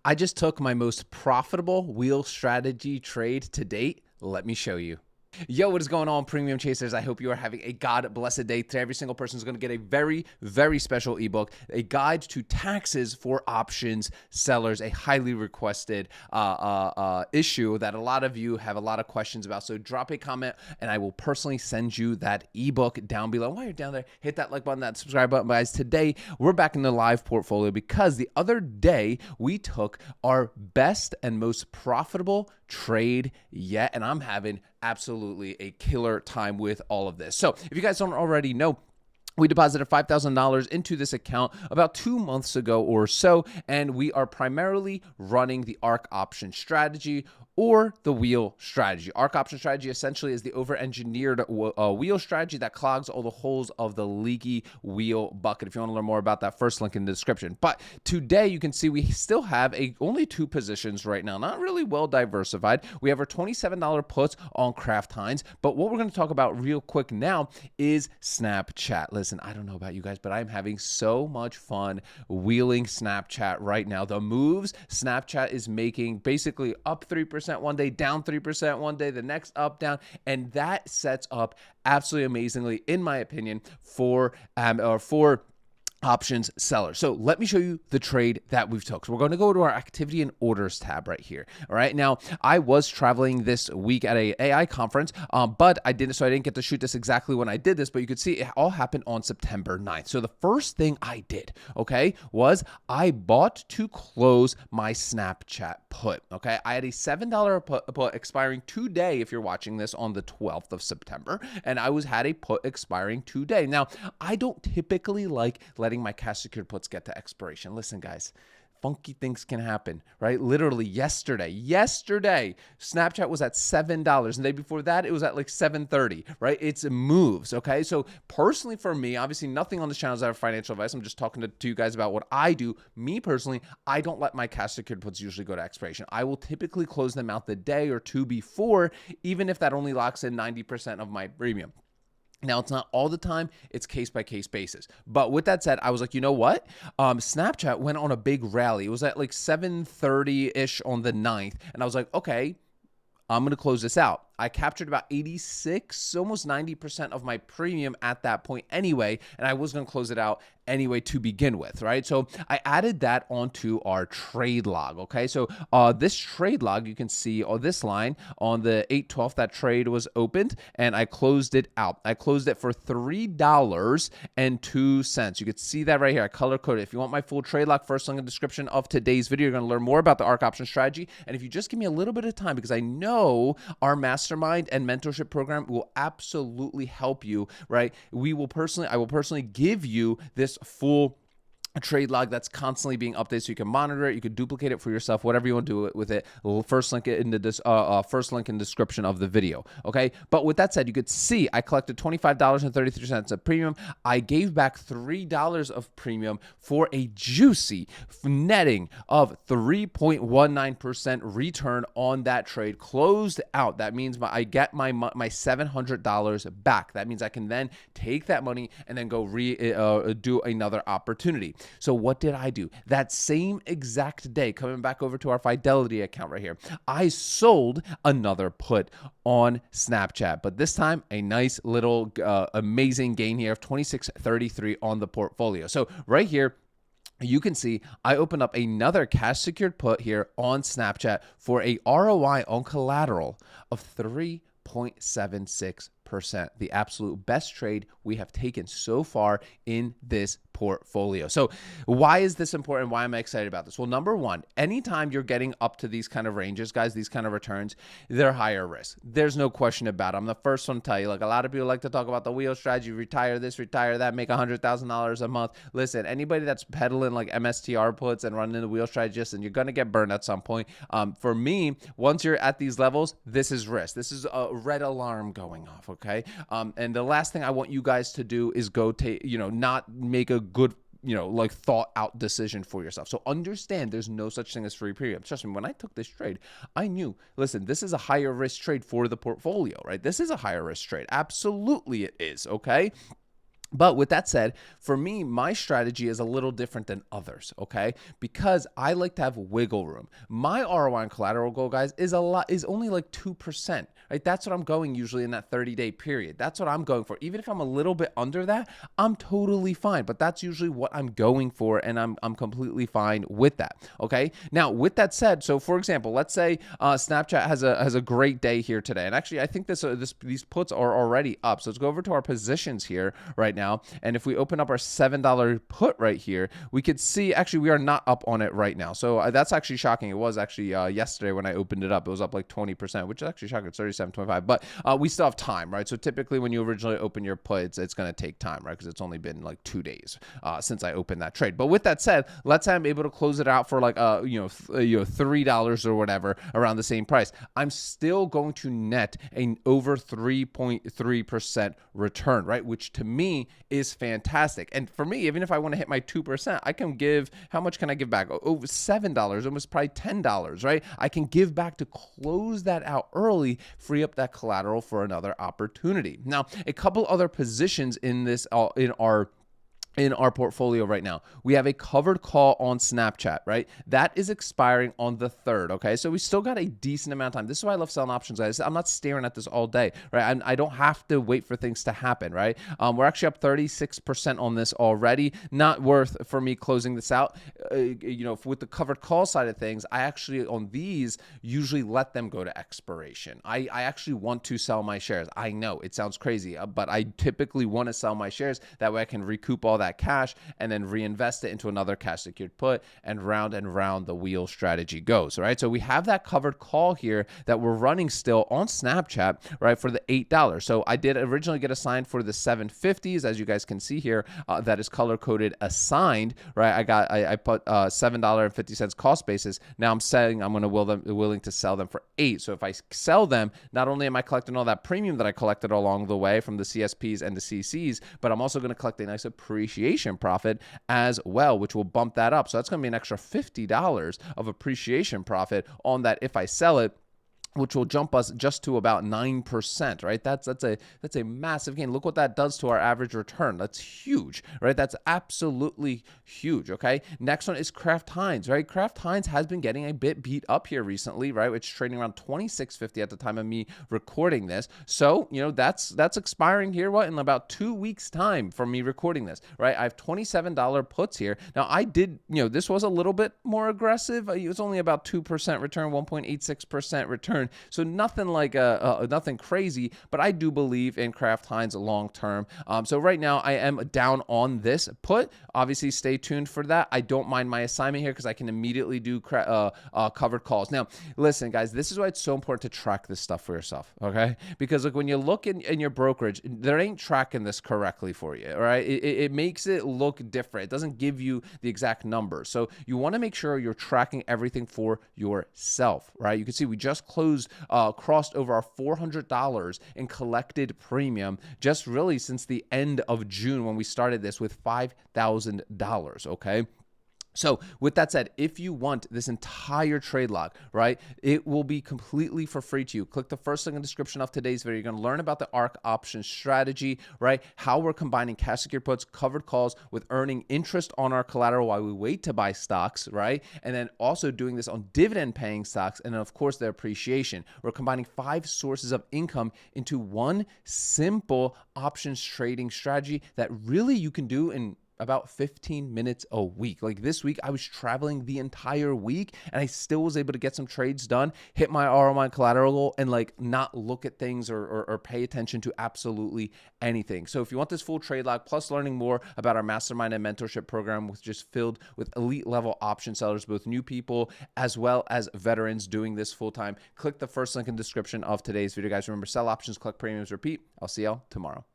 I just took my most profitable wheel strategy trade to date. Let me show you. Yo, what is going on, premium chasers? I hope you are having a God blessed day. Today, every single person is going to get a very, very special ebook, a guide to taxes for options sellers, a highly requested issue that a lot of you have a lot of questions about. So drop a comment and I will personally send you that ebook down below. While you're down there, hit that like button, that subscribe button. Guys, today we're back in the live portfolio because the other day we took our best and most profitable trade yet, and I'm having absolutely a killer time with all of this. So if you guys don't already know, we deposited $5,000 into this account about 2 months ago or so, and we are primarily running the Ark Options Strategy or the wheel strategy. Ark Options Strategy essentially is the over-engineered wheel strategy that clogs all the holes of the leaky wheel bucket. If you want to learn more about that, first link in the description. But today you can see we still have only 2 positions right now, not really well diversified. We have our $27 puts on Kraft Heinz, but what we're going to talk about real quick now is Snapchat. Listen, I don't know about you guys, but I'm having so much fun wheeling Snapchat right now. The moves Snapchat is making, basically up 3% one day, down 3% one day, the next up, down, and that sets up absolutely amazingly, in my opinion, for options sellers. So let me show you the trade that we've took. So we're going to go to our activity and orders tab right here. All right. Now I was traveling this week at a AI conference, but I didn't get to shoot this exactly when I did this, but you could see it all happened on September 9th. So the first thing I did, okay, was I bought to close my Snapchat put. Okay. I had a $7 put expiring today. If you're watching this on the 12th of September, and I had a put expiring today. Now I don't typically like letting my cash secured puts get to expiration. Listen, guys, funky things can happen, right? Literally yesterday, Snapchat was at $7. And the day before that, it was at like $7.30, right? It's moves, okay? So personally for me, obviously nothing on this channel is our financial advice. I'm just talking to you guys about what I do. Me personally, I don't let my cash secured puts usually go to expiration. I will typically close them out the day or two before, even if that only locks in 90% of my premium. Now, it's not all the time, it's case-by-case basis. But with that said, I was like, you know what? Snapchat went on a big rally. It was at like 7:30-ish on the 9th. And I was like, okay, I'm going to close this out. I captured about 86, almost 90% of my premium at that point anyway, and I was going to close it out anyway to begin with, right? So I added that onto our trade log, okay? So this trade log, you can see on this line on the 8/12, that trade was opened, and I closed it out. I closed it for $3.02. You can see that right here. I color coded it. If you want my full trade log, first link in the description of today's video. You're going to learn more about the Ark Options Strategy, and if you just give me a little bit of time, because I know our mastermind and mentorship program will absolutely help you, right? I will personally give you this full trade log that's constantly being updated, so you can monitor it, you can duplicate it for yourself, whatever you want to do with it. First link in the description of the video. Okay, but with that said, you could see I collected $25.33 of premium. I gave back $3 of premium for a juicy netting of 3.19% return on that trade. Closed out. That means I get my $700 back. That means I can then take that money and then go do another opportunity. So what did I do? That same exact day, coming back over to our Fidelity account right here, I sold another put on Snapchat, but this time a nice little amazing gain here of $26.33 on the portfolio. So right here, you can see I opened up another cash secured put here on Snapchat for a ROI on collateral of 3.76%. The absolute best trade we have taken so far in this portfolio. So why is this important? Why am I excited about this? Well, number one, anytime you're getting up to these kind of ranges, guys, these kind of returns, they're higher risk. There's no question about it. I'm the first one to tell you, like, a lot of people like to talk about the wheel strategy, retire this, retire that, make $100,000 a month. Listen, anybody that's peddling like MSTR puts and running the wheel strategist, and you're going to get burned at some point. For me, once you're at these levels, this is risk. This is a red alarm going off. Okay. And the last thing I want you guys to do is go not make a good, like thought out decision for yourself. So understand there's no such thing as free premium. Trust me, when I took this trade, I knew, listen, this is a higher risk trade for the portfolio, right? This is a higher risk trade. Absolutely it is. Okay. But with that said, for me, my strategy is a little different than others, okay? Because I like to have wiggle room. My ROI on collateral goal, guys, is only like 2%, right? That's what I'm going usually in that 30-day period. That's what I'm going for. Even if I'm a little bit under that, I'm totally fine. But that's usually what I'm going for, and I'm completely fine with that, okay? Now, with that said, so for example, let's say Snapchat has a great day here today, and actually, I think these puts are already up. So let's go over to our positions here right now. And if we open up our $7 put right here, we could see actually we are not up on it right now. So that's actually shocking. It was actually yesterday when I opened it up, it was up like 20%, which is actually shocking. It's 37.25, but we still have time, right? So typically when you originally open your put, it's going to take time, right? Because it's only been like 2 days since I opened that trade. But with that said, let's say I'm able to close it out for like $3 or whatever around the same price. I'm still going to net an over 3.3% return, right? Which to me is fantastic. And for me, even if I want to hit my 2%, I can give, how much can I give back? Over $7, almost probably $10, right? I can give back to close that out early, free up that collateral for another opportunity. Now, a couple other positions in this, in our portfolio right now. We have a covered call on Snapchat, right? That is expiring on the 3rd, okay? So we still got a decent amount of time. This is why I love selling options, guys. I'm not staring at this all day, right? I don't have to wait for things to happen, right? We're actually up 36% on this already. Not worth for me closing this out. With the covered call side of things, I actually, on these, usually let them go to expiration. I actually want to sell my shares. I know it sounds crazy, but I typically want to sell my shares. That way I can recoup all that cash and then reinvest it into another cash secured put, and round the wheel strategy goes, right? So we have that covered call here that we're running still on Snapchat, right, for the $8. So I did originally get assigned for the 750s, as you guys can see here, that is color coded assigned, right? I put $7.50 cost basis. Now I'm saying I'm willing to sell them for $8. So if I sell them, not only am I collecting all that premium that I collected along the way from the CSPs and the CCs, but I'm also going to collect a nice appreciation profit as well, which will bump that up. So that's going to be an extra $50 of appreciation profit on that if I sell it, which will jump us just to about 9%, right? That's a massive gain. Look what that does to our average return. That's huge, right? That's absolutely huge, okay? Next one is Kraft Heinz, right? Kraft Heinz has been getting a bit beat up here recently, right? It's trading around $26.50 at the time of me recording this. So, that's expiring here, in about 2 weeks time from me recording this, right? I have $27 puts here. Now, I did, this was a little bit more aggressive. It was only about 2% return, 1.86% return. So nothing like nothing crazy, but I do believe in Kraft Heinz long term. So right now I am down on this put. Obviously, stay tuned for that. I don't mind my assignment here because I can immediately do covered calls. Now, listen, guys, this is why it's so important to track this stuff for yourself, okay? Because when you look in your brokerage, they ain't tracking this correctly for you, all right? It makes it look different. It doesn't give you the exact numbers. So you want to make sure you're tracking everything for yourself, right? You can see we just crossed over our $400 in collected premium just really since the end of June when we started this with $5,000, okay? So with that said, if you want this entire trade log, right, it will be completely for free to you. Click the first link in the description of today's video. You're going to learn about the Ark Options Strategy, right, how we're combining cash secured puts, covered calls with earning interest on our collateral while we wait to buy stocks, right, and then also doing this on dividend paying stocks, and then of course their appreciation. We're combining 5 sources of income into one simple options trading strategy that really you can do in about 15 minutes a week. Like this week, I was traveling the entire week and I still was able to get some trades done, hit my ROI collateral goal, and not look at things or pay attention to absolutely anything. So if you want this full trade log, plus learning more about our mastermind and mentorship program, which is filled with elite level option sellers, both new people as well as veterans doing this full time, click the first link in the description of today's video, guys. Remember, sell options, collect premiums, repeat. I'll see y'all tomorrow.